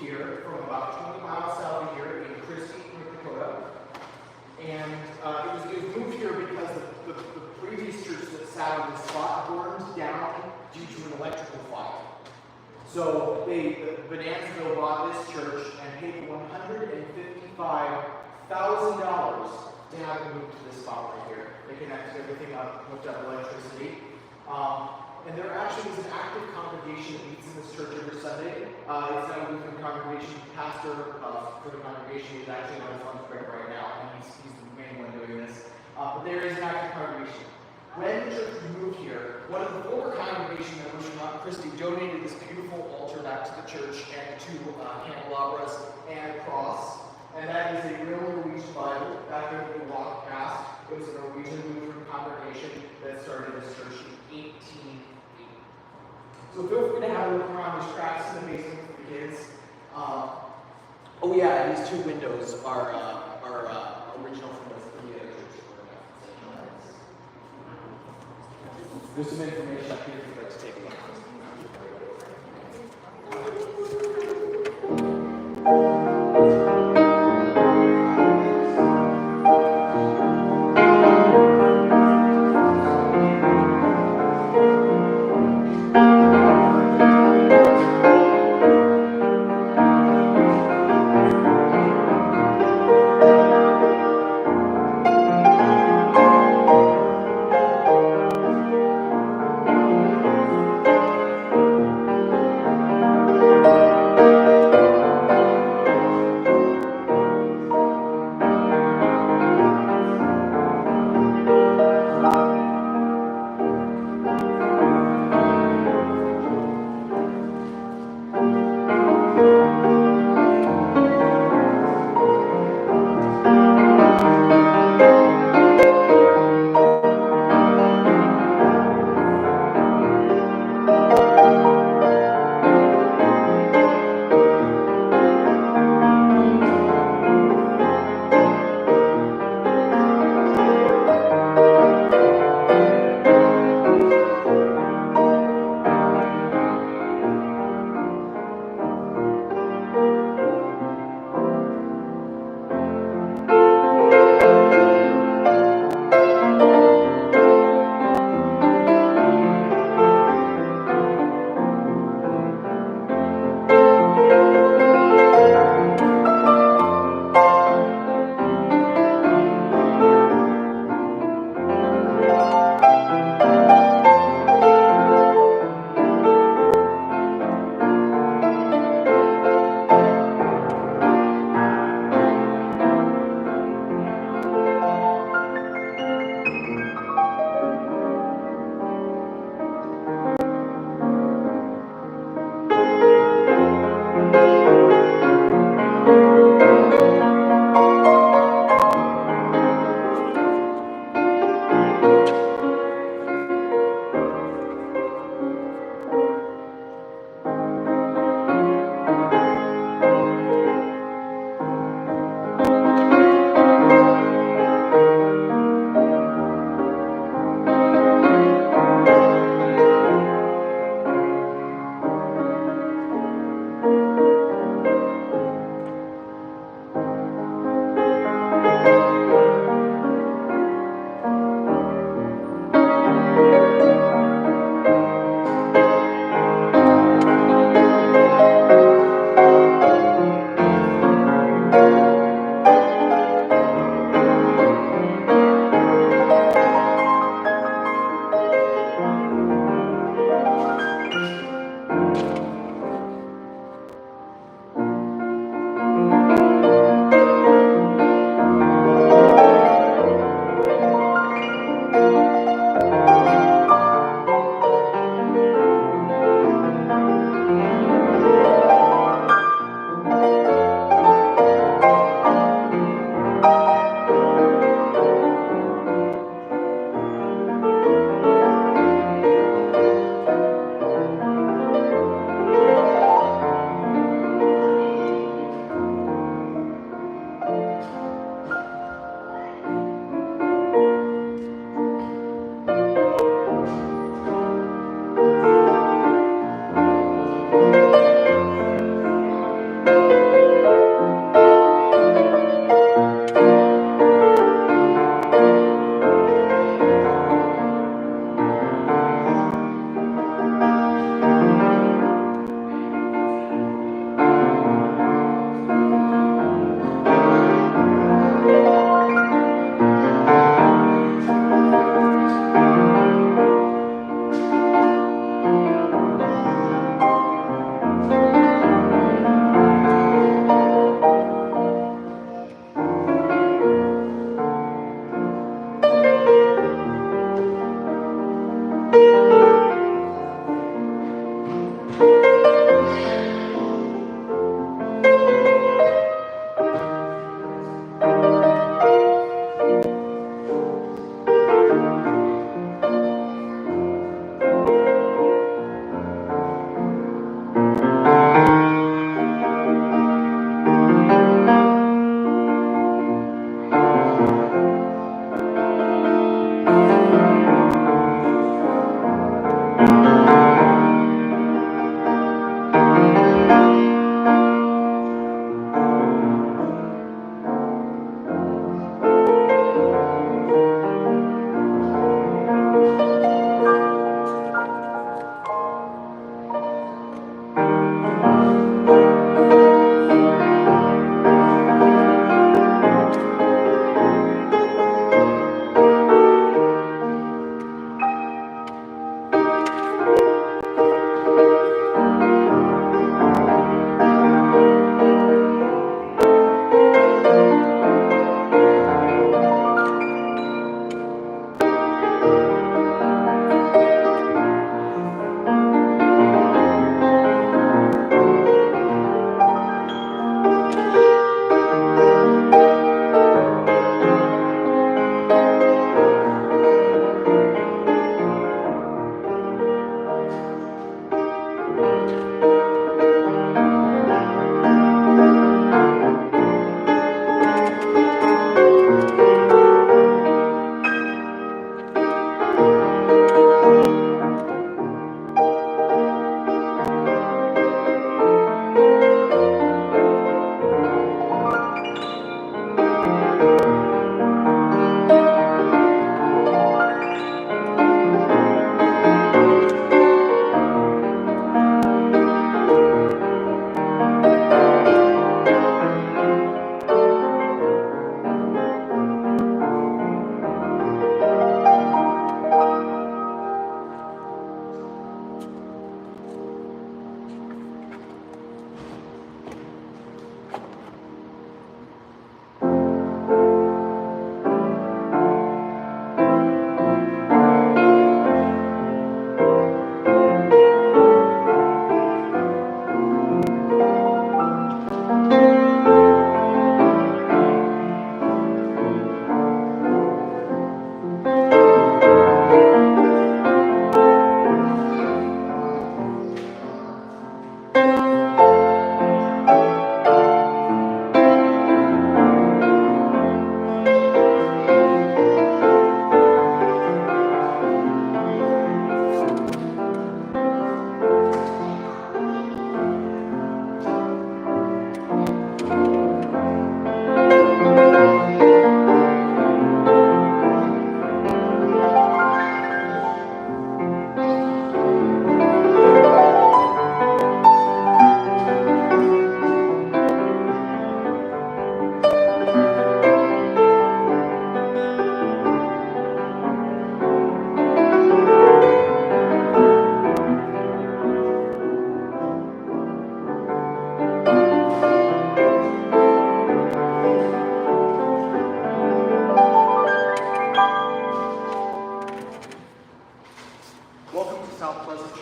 here from about 20 miles south of here in Christie, North Dakota. And it was moved here because the previous church that sat on this spot burned down due to an electrical fire. So Bonanzaville bought this church and paid $155,000 to have it moved to this spot right here. They connected everything up, hooked up electricity. And there actually is an active congregation that meets in this church every Sunday. It's not a Lutheran congregation. The pastor for the congregation is actually on his lunch break right now, and he's the main one doing this. But there is an active congregation. When the church moved here, one of the former congregation members from Mount Christie donated this beautiful altar back to the church and two candelabras and a cross. And that is a real Norwegian Bible. Back there that we walked past, it was a Norwegian Lutheran congregation that started this church in 1880. So feel free to have a look around. There's cracks in the basement for the kids. Oh yeah, and these two windows are original from the other church. There's some information up here if you'd like to take a look.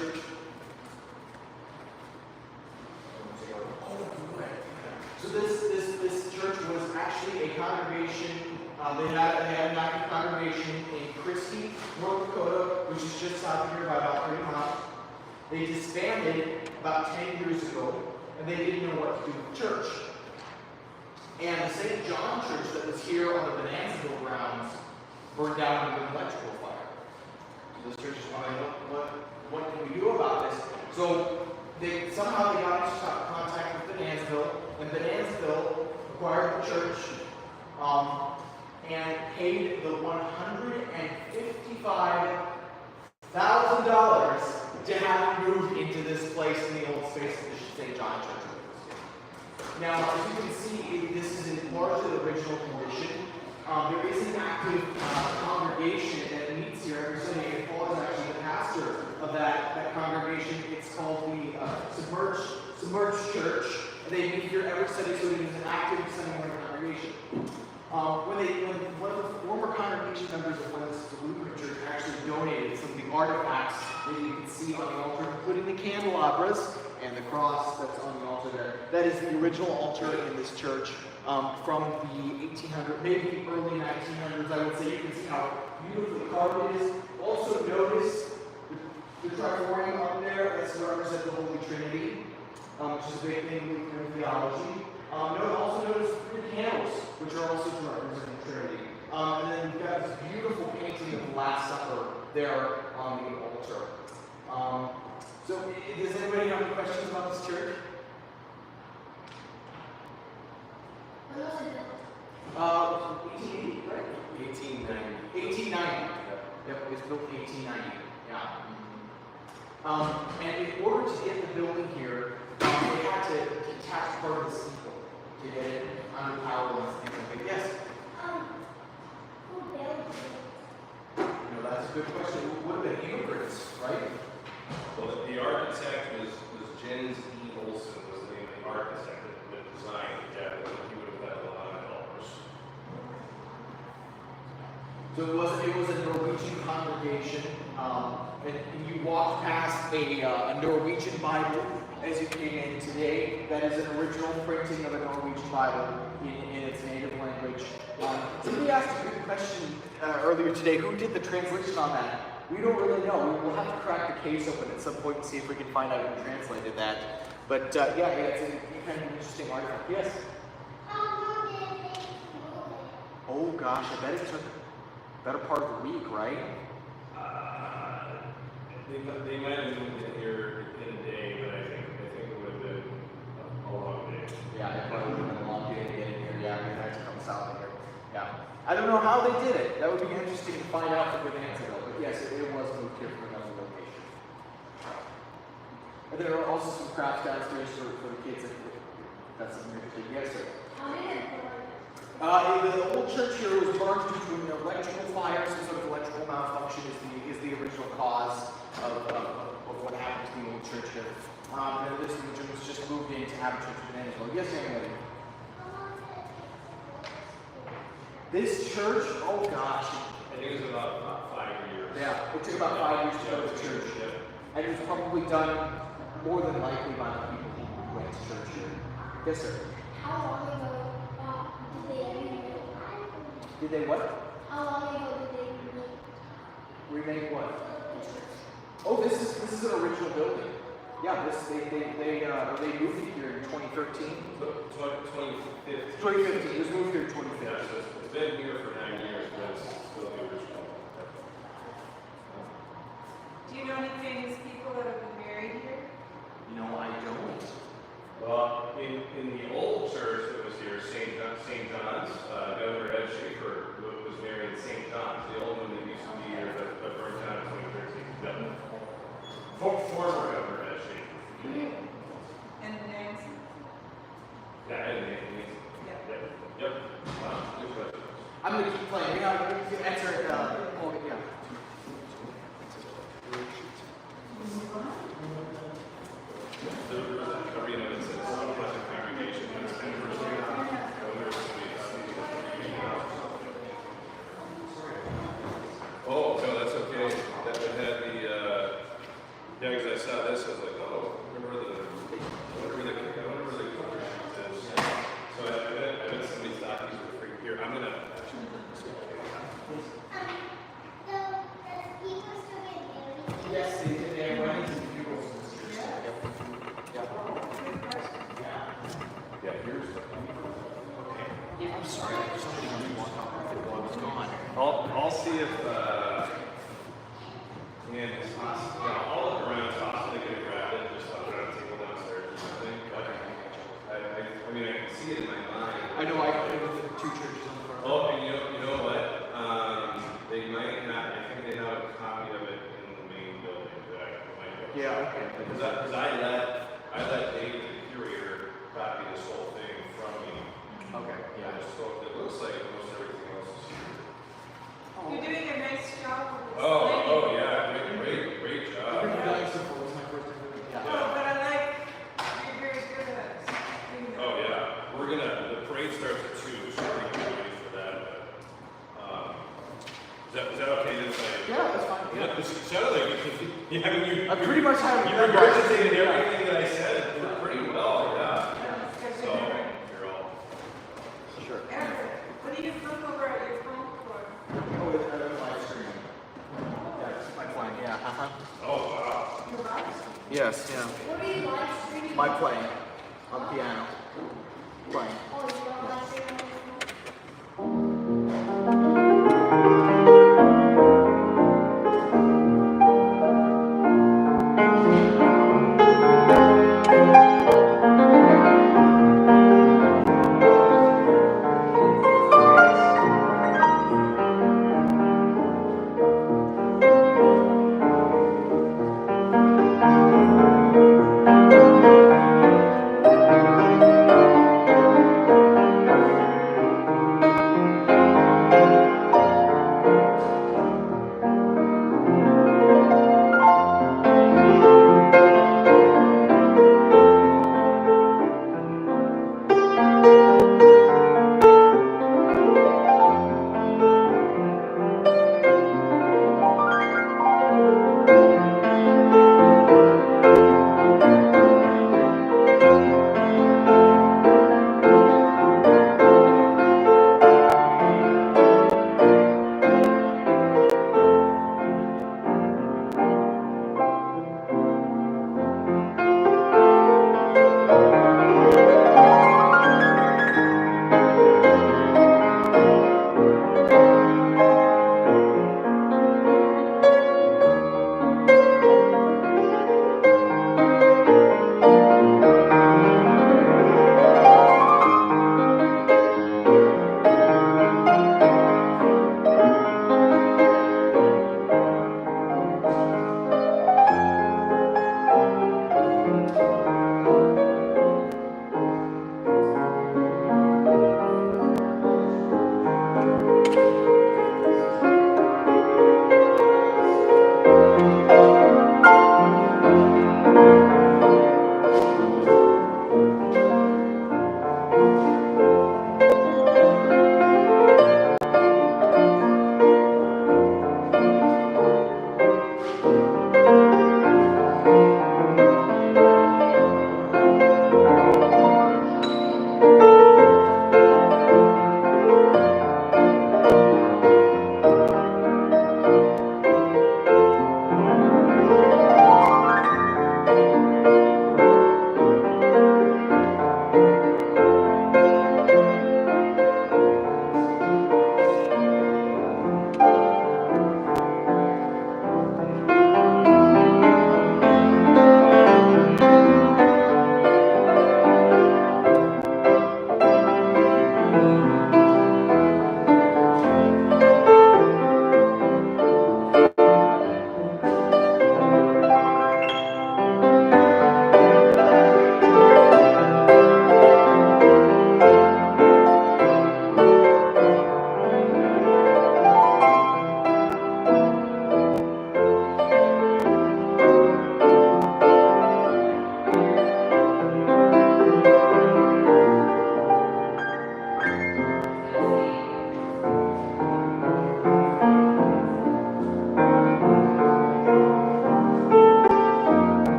church? So this church was actually a congregation. They had an active congregation in Christie, North Dakota, which is just south of here by about 30 miles. They disbanded about 10 years ago, and they didn't know what to do with church. And the St. John Church that was here on the Bonanzaville grounds burned down with an electrical fire. So this church is wondering, what can we do about this? So somehow they got into contact with Bonanzaville, and Bonanzaville acquired the church and paid the $155,000 to have it moved into this place in the old space of the St. John Church. Now, as you can see, this is in largely the original condition. There is an active congregation that meets here every Sunday. Paul is actually the pastor of that congregation. It's called the Submerged Church. They meet here every Sunday, so it is an active Sunday morning congregation. When one of the former congregation members of one of the Lutheran Church actually donated some of the artifacts that you can see on the altar, including the candelabras and the cross that's on the altar there. That is the original altar in this church from the 1800s, maybe the early 1900s, I would say. You can see how beautifully carved it is. Also notice the triforium up there that's to represent the Holy Trinity, which is a big thing in Lutheran theology. Also notice the candles, which are also to represent the Trinity. And then we've got this beautiful painting of the Last Supper there on the altar. So, does anybody have any questions about this church? When was it built? 1880, right? 1890. 1890. Yep, it was built in 1890. Yeah. And in order to get the building here, they had to detach part of the steeple to get it under power and things like that. Yes? Who built it? That's a good question. It would have been immigrants, right? Well, the architect was Jens E. Olson was the name of the architect that designed it. Yeah, he would have had a lot of helpers. So it was a Norwegian congregation, and you walked past a Norwegian Bible as you came in today. That is an original printing of a Norwegian Bible in its native language. Somebody asked a good question earlier today. Who did the translation on that? We don't really know. We'll have to crack the case open at some point and see if we can find out who translated that. But yeah, it's a kind of interesting artifact. Yes? How long did it take to build it? Oh gosh, I bet it took a better part of a week, right? They might have moved it here in a day, but I think it would have been a long day. Yeah, it probably would have been a long day to get in here. Yeah, we had to come south of here. Yeah. I don't know how they did it. That would be interesting to find out for Bonanzaville. But yes, it was moved here from another location. And there are also some crafts downstairs for the kids if that's something you're interested in. Yes, sir. How did it burn? The old church here was burned due to an electrical fire. Some sort of electrical malfunction is the original cause of what happened to the old church here. And this region was just moved in to have a church in Bonanzaville. Yes, young lady. This church, oh gosh. I think it was about 5 years. Yeah, it took about 5 years to build the church. Yeah. And it was probably done more than likely by the people who went to church here. Yes, sir. How long ago did they remake it? Did they what? How long ago did they Remake what? the church? Oh, this is an original building. Yeah, they moved it here in 2013. 2015. 2015. It was moved here in Yeah, 2015. so it's been here for 9 years, but it's still the original. Do you know any famous people that have been married here? No, I don't. Well, in the old church that was here, St. John's, Governor Ed Schaefer was married in St. John's, the old one that used to be here, but burned down in 2013. Yep. Former Governor Ed Schaefer. And the names? Yeah, and Anthony. Yeah. Yep. Good question. I'm going to keep playing. We have to answer it. Oh, yeah. There was a arena that says Project Congregation, and it's been for Oh, no, that's okay. That would have the, yeah, because I saw this, I was like, oh, I wonder where the cover sheet is. So I bet somebody's thought these were free. Here, I'm gonna actually. Yes, they have weddings and funerals in this church. Yeah, here's the. Okay. Yeah, I'm sorry. Somebody really walked out while I was gone. I'll see if and it's possible. I'll look around. It's possible they could have grabbed it, just left it on a table downstairs or something. But I mean, I can see it in my mind. I know I played with the two churches on the front. Oh, and you know what? They might not. I think they have a copy of it in the main building that I might go. Yeah, okay. Because I let Dave, the curator, copy this whole thing from me. Okay, Yeah, just so it looks like most everything else is here. You're doing a nice job with this. Oh yeah, great job. Very simple. It's my first time doing it. Oh, Yeah. but I like, you're very good at doing that. Oh yeah, the parade starts at 2, so we're gonna be ready for that. Is that okay then? Yeah, that's fine. Yeah, it sounded like I pretty much have you regurgitated everything that I said pretty well, yeah. So, you're all. Sure. Everett, what do you flip over at your phone for? Oh, it's another live stream. Yeah, it's my playing. Yeah. Oh, wow. Your box? Yes. Yeah. What are you live streaming? My playing on piano. Playing. Oh, you don't live streaming?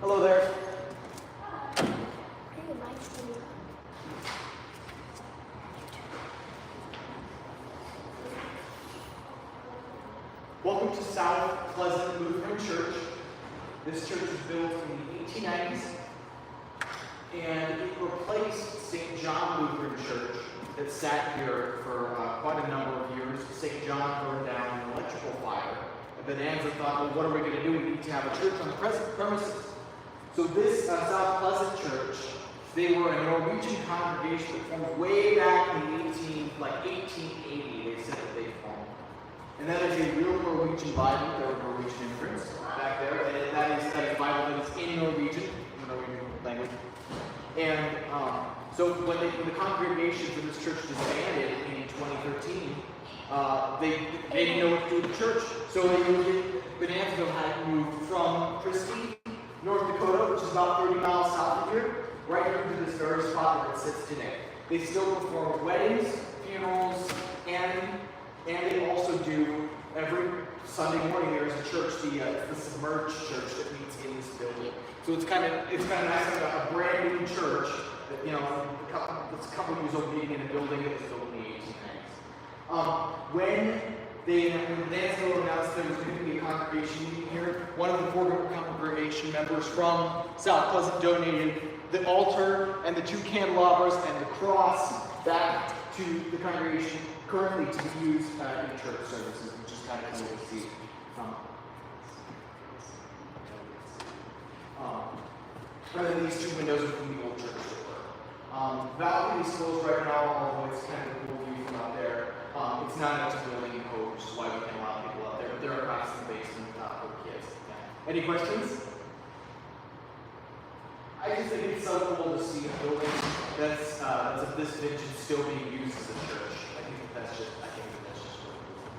Hello there. Hey, mine's still on. Welcome to South Pleasant Lutheran Church. This church was built in the 1890s, and it replaced St. John Lutheran Church that sat here for quite a number of years. St. John burned down an electrical fire. And Bonanza thought, well, what are we going to do? We need to have a church on the premises. So this South Pleasant Church, they were a Norwegian congregation that formed way back in the 1880. They said that they formed. And that is a real Norwegian Bible. There were Norwegian immigrants back there. And that is a Bible that is in Norwegian, language. And so when the congregation for this church disbanded in 2013, they didn't know what to do with the church. So Bonanzaville had moved from Christie, North Dakota, which is about 30 miles south of here, right here to this very spot where it sits today. They still perform weddings, funerals, and they also do every Sunday morning. There is a church, the submerged church that meets in this building. So it's kind of nice, a brand new church that that's a couple years old, meeting in a building that was built in the 1890s. When Bonanzaville announced there was going to be a congregation meeting here, one of the Fargo congregation members from South Pleasant donated the altar and the 2 candelabras and the cross back to the congregation currently to be used in church services, which is kind of cool to see. And then these 2 windows are from the old church door. Balcony is closed right now, although it's kind of a cool view from out there. It's not up to building code, which is why we can allow people out there, but there are cracks in the basement for kids. Yeah. Any questions? I just think it's so cool to see a building that's of this vintage still being used as a church. I think that's just really cool.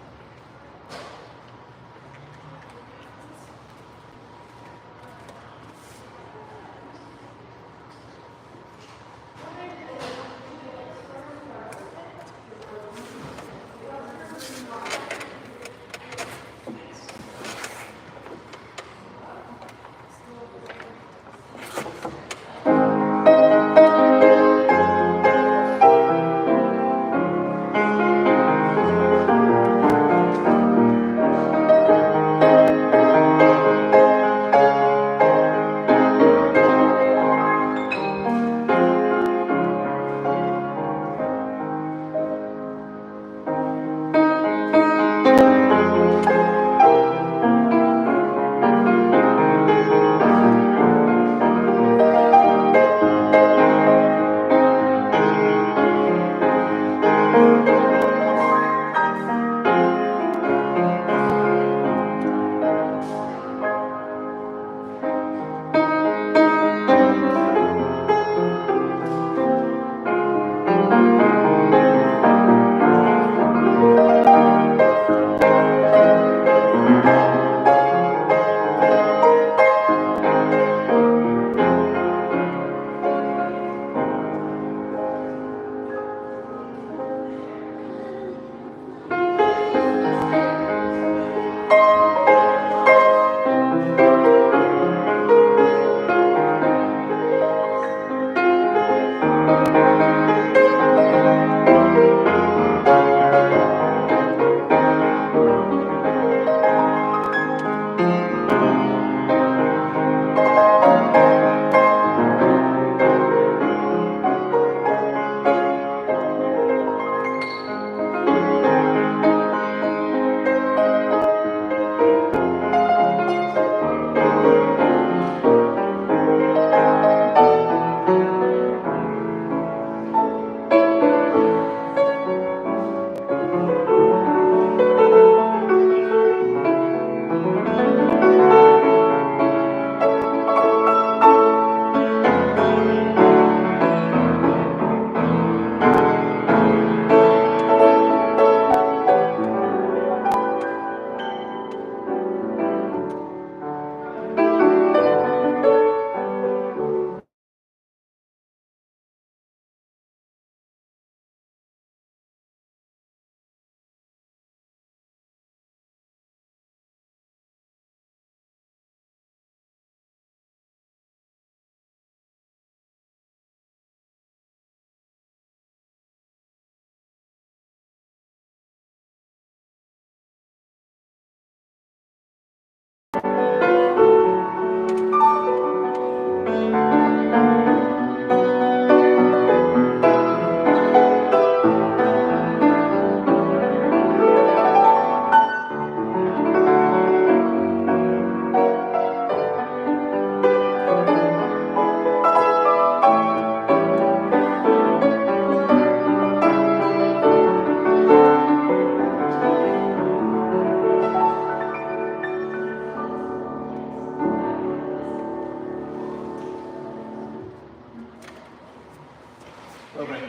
Okay.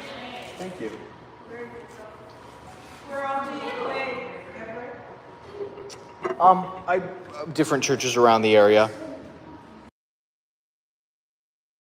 Thank you. Where all do you play, Everett? Different churches around the area.